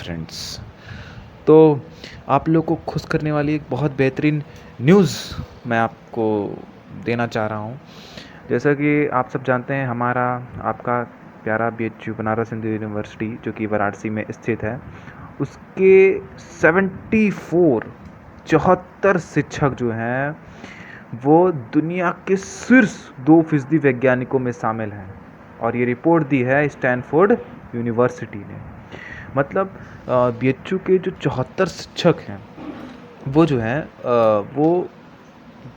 Friends. तो आप लोग को खुश करने वाली एक बहुत बेहतरीन न्यूज़ मैं आपको देना चाह रहा हूँ। जैसा कि आप सब जानते हैं, हमारा आपका प्यारा BHU बनारस हिंदू यूनिवर्सिटी जो कि वाराणसी में स्थित है, उसके 74 शिक्षक जो हैं वो दुनिया के शीर्ष 2% वैज्ञानिकों में शामिल हैं। और ये रिपोर्ट दी है स्टैनफोर्ड यूनिवर्सिटी ने। मतलब BHU के जो 74 शिक्षक हैं वो जो हैं वो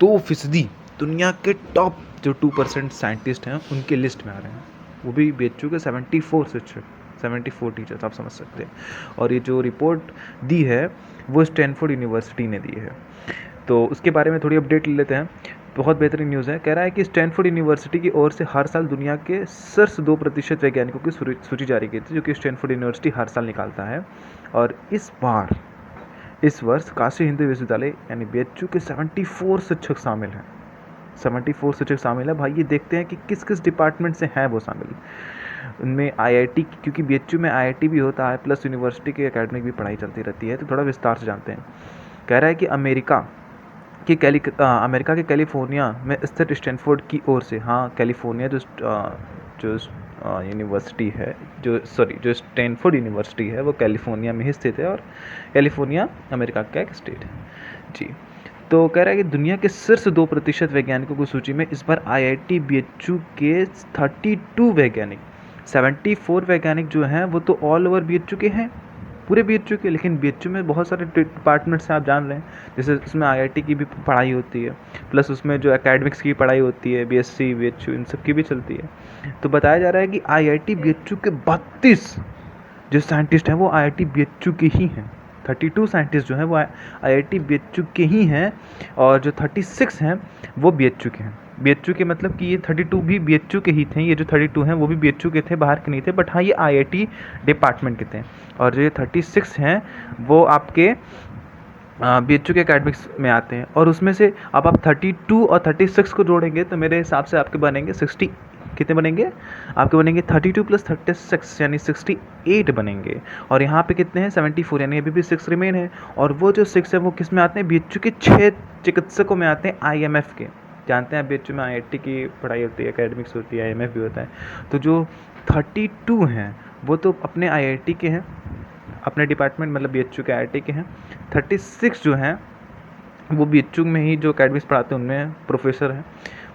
2% दुनिया के टॉप जो 2% साइंटिस्ट हैं उनके लिस्ट में आ रहे हैं। वो भी BHU के 74 शिक्षक, 74 टीचर्स, आप समझ सकते हैं। और ये जो रिपोर्ट दी है वो स्टैनफोर्ड यूनिवर्सिटी ने दी है। तो उसके बारे में थोड़ी अपडेट ले लेते हैं। बहुत बेहतरीन न्यूज़ है। कह रहा है कि स्टैनफोर्ड यूनिवर्सिटी की ओर से हर साल दुनिया के शीर्ष 2% वैज्ञानिकों की सूची जारी की थी, जो कि स्टैनफोर्ड यूनिवर्सिटी हर साल निकालता है। और इस वर्ष काशी हिंदू विश्वविद्यालय यानी BHU के 74 शिक्षक शामिल हैं। 74 शिक्षक शामिल है। भाई ये देखते हैं कि किस किस डिपार्टमेंट से हैं वो शामिल। उनमें IIT, क्योंकि BHU में IIT भी होता है प्लस यूनिवर्सिटी की एकेडमिक भी पढ़ाई चलती रहती है, तो थोड़ा विस्तार से जानते हैं। कह रहा है कि अमेरिका के कैलिफोर्निया में स्थित स्टैनफोर्ड की ओर से, हाँ कैलिफोर्निया जो यूनिवर्सिटी है, जो स्टैनफोर्ड यूनिवर्सिटी है वो कैलिफोर्निया में ही स्थित है। और कैलिफोर्निया अमेरिका का एक स्टेट है जी। तो कह रहा है कि दुनिया के शीर्ष 2% वैज्ञानिकों की सूची में इस बार IIT BHU के 32 वैज्ञानिक, 74 वैज्ञानिक जो हैं वो तो ऑल ओवर BHU के हैं, पूरे BHU के। लेकिन BHU में बहुत सारे डिपार्टमेंट्स हैं, आप जान रहे हैं। जैसे उसमें IIT की भी पढ़ाई होती है, प्लस उसमें जो एकेडमिक्स की पढ़ाई होती है, BSc BHU इन सब की भी चलती है। तो बताया जा रहा है कि IIT BHU के 32 जो साइंटिस्ट हैं वो IIT BHU के ही हैं। 32 साइंटिस्ट जो हैं वो IIT BHU के ही हैं, और जो 36 हैं वो BHU के हैं। BHU के मतलब कि ये 32 भी BHU के ही थे। ये जो 32 हैं वो भी BHU के थे, बाहर के नहीं थे, बट हाँ ये IIT डिपार्टमेंट के थे। और जो ये 36 हैं वो आपके BHU के एकेडमिक्स में आते हैं। और उसमें से अब आप 32 और 36 को जोड़ेंगे तो मेरे हिसाब से आपके बनेंगे 60, कितने बनेंगे आपके? बनेंगे 32 + 36 यानी 68 बनेंगे। और यहाँ पे कितने हैं? 74, यानी अभी भी 6 रिमेन है। और वो जो 6 है वो किस में आते हैं? BHU के 6 चिकित्सकों में आते हैं, IMF के। जानते हैं BHU में IIT की पढ़ाई होती है, एकेडमिक्स होती है, IMF भी होता है। तो जो 32 हैं वो तो अपने IIT के हैं, अपने डिपार्टमेंट मतलब BHU के IIT के हैं। 36 जो हैं वो BHU में ही जो एकेडमिक्स पढ़ाते हैं उनमें प्रोफेसर हैं।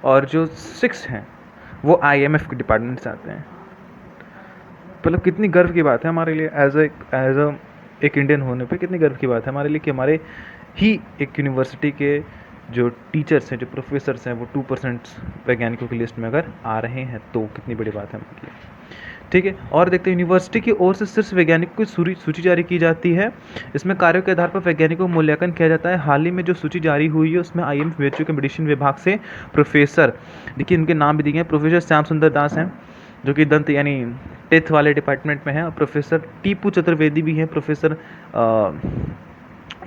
और जो 6 हैं वो IMF के डिपार्टमेंट से आते हैं। मतलब कितनी गर्व की बात है हमारे लिए एज अ एक इंडियन होने पे, कितनी गर्व की बात है हमारे लिए कि हमारे ही एक यूनिवर्सिटी के जो टीचर्स हैं, जो प्रोफेसर्स हैं, वो 2% वैज्ञानिकों की लिस्ट में अगर आ रहे हैं तो कितनी बड़ी बात है हमारे लिए। ठीक है, और देखते हैं यूनिवर्सिटी की ओर से शीर्ष वैज्ञानिकों की सूची जारी की जाती है। इसमें कार्यों के आधार पर वैज्ञानिकों का मूल्यांकन किया जाता है। हाल ही में जो सूची जारी हुई है उसमें IMF BHU के मेडिसिन विभाग से प्रोफेसर, देखिए इनके नाम भी दिए हैं, प्रोफेसर श्याम सुंदर दास हैं जो कि दंत यानी टेथ वाले डिपार्टमेंट में है, और प्रोफेसर टीपू चतुर्वेदी भी हैं, प्रोफेसर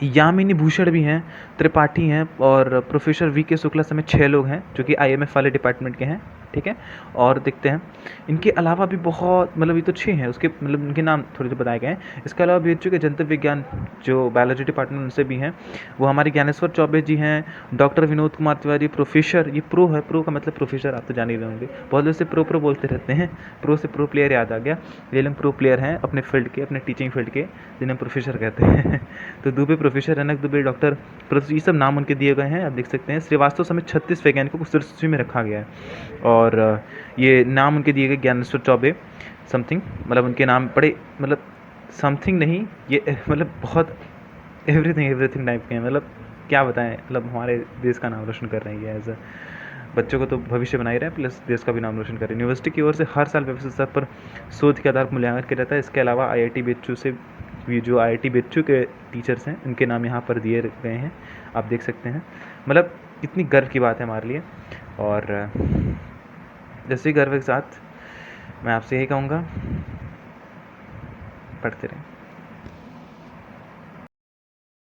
यामिनी भूषण भी हैं, त्रिपाठी हैं, और प्रोफेसर VK शुक्ला समेत 6 लोग हैं जो कि IMF वाले डिपार्टमेंट के हैं। ठीक है, और देखते हैं इनके अलावा भी बहुत, मतलब ये तो 6 हैं, उसके मतलब इनके नाम थोड़े जो बताए गए हैं। इसके अलावा BHU के जंतु विज्ञान जो बायोलॉजी डिपार्टमेंट उनसे भी हैं, वो हमारे ज्ञानेश्वर चौबे जी हैं, डॉक्टर विनोद कुमार तिवारी प्रोफेसर, ये प्रो है, प्रो का मतलब प्रोफेसर, आप तो जान ही रहे होंगे, बहुत लोग से प्रो बोलते रहते हैं, प्रो से प्रो प्लेयर याद आ गया। ये लोग प्रो प्लेयर हैं अपने फील्ड के, अपने टीचिंग फील्ड के, जिन्हें प्रोफेसर कहते हैं। तो दुबे प्रोफेसर, अनक दुबे डॉक्टर, ये सब नाम उनके दिए गए हैं, आप देख सकते हैं। श्रीवास्तव समेत 36 वैज्ञानिकों को शीर्ष सूची में रखा गया है। और ये नाम उनके दिए गए ज्ञानेश्वर चौबे समथिंग, मतलब उनके नाम बड़े, मतलब समथिंग नहीं, ये मतलब बहुत एवरीथिंग टाइप के हैं, मतलब क्या बताएं, मतलब हमारे देश का नाम रोशन कर रही है। एज अ बच्चों को तो भविष्य बना ही रहे हैं, प्लस देश का भी नाम रोशन कर रहे हैं। यूनिवर्सिटी की ओर से हर साल व्यवस्थित स्तर पर शोध के आधार पर मूल्यांकन किया जाता है। इसके अलावा IIT BHU से भी जो IIT BHU के टीचर्स हैं उनके नाम यहाँ पर दिए गए हैं, आप देख सकते हैं। मतलब कितनी गर्व की बात है हमारे लिए। और जैसे गर्व के साथ मैं आपसे यही कहूँगा, पढ़ते रहें।